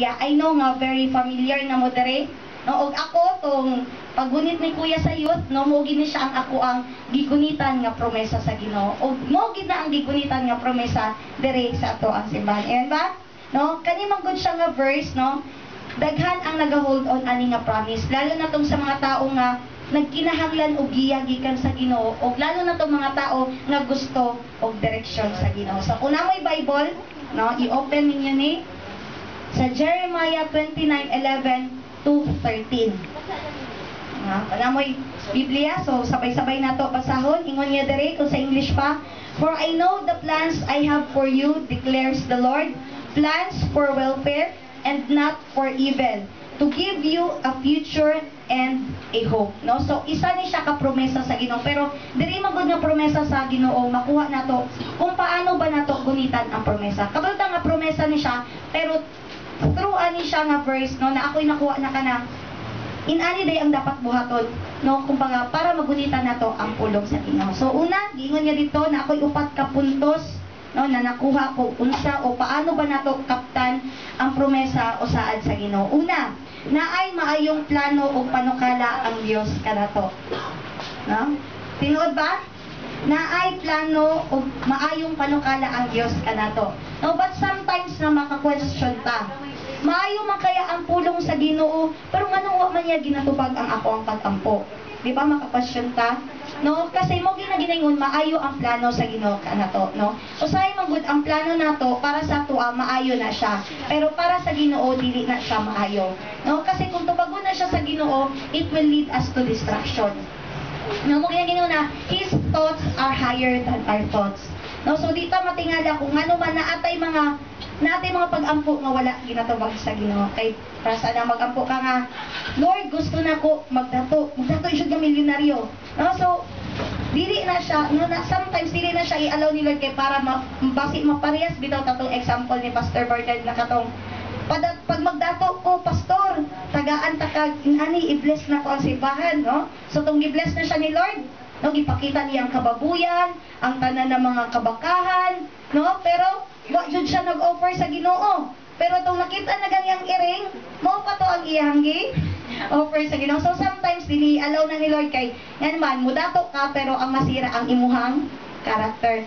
I know nga very familiar na mo dere. No, og ako tong paggunit ni Kuya sa youth, no, mo gini siya ang ako ang gigunitan nga promesa sa Ginoo. Og mo gid na ang gigunitan nga promesa dere sa ato ang simbahan. Ayan ba? No, kani man gud siya nga verse, no. Daghan ang naga-hold on ani nga promise, lalo na tong sa mga tao nga nagkinahanglan og giya gikan sa Ginoo, og lalo na tong mga tao nga gusto og direksyon sa Ginoo. So kung namoy Bible, no, i-open ninyo ni sa Jeremiah 29:11 to 13. Wala mo'y Biblia, so sabay-sabay na to basahon. Ingon niya dere kung sa English pa. For I know the plans I have for you, declares the Lord, plans for welfare and not for evil, to give you a future and a hope. No? So isa ni siya ka promesa sa Ginoo, pero diri magud nga promesa sa Ginoo makuha nato kung paano ba nato gunitan ang promesa. Kabalo nga promesa ni siya, pero true ani siya nga verse, no, na ako'y nakuha na kanang inani day ang dapat buhaton, no, kumbaga para magunitan nato ang pulong sa Ginoo. So una, giingon niya dito na ako'y upat ka puntos, no, na nakuha ko unsa o paano ba nato kaptan ang promesa o saad sa Ginoo. Una, naay maayong plano o panukala ang Dios kanato. No? Tinuod ba? Naay plano o maayong panukala ang Dios kanato. No, but sometimes na maka-question ta. Maayo man kaya ang pulong sa Ginoo, pero ngano wa man niya ginatubag ang ako ang pag-ampo. Di ba maka-question ta? No, kasi mo ginagingon maayo ang plano sa Ginoo kanato, no? Usahay man gud ang plano nato para sa tuwa maayo na siya, pero para sa Ginoo dili na siya maayo. No, kasi kung tubagon na siya sa Ginoo, it will lead us to destruction. No, mo ginaginaw na His thoughts are higher than our thoughts. No, so dito matingala kung ano man naatay mga pag-ampo nga wala ginatubag sa Ginoo. Kay para sana mag-ampo ka nga, Lord, gusto na ko magdato jud nga milyonaryo. No, so dili na siya, no, na sometimes dili na siya i-allow ni Lord kay para basi maparehas bitaw tatong example ni Pastor Bernard na katong pag magdato ko, pastor, tagaan ta kag ani i-bless na ko ang simbahan, no? So tong i-bless na siya ni Lord, no, ipakita niya ang kababuyan, ang tanan ng mga kabakahan, no? Pero wa jud siya nag-offer sa Ginoo. Pero tong nakita na ganyang iring, mao pa to ang iyang offer sa Ginoo. So sometimes dili allow na ni Lord kay yan man mudato ka pero ang masira ang imuhang character.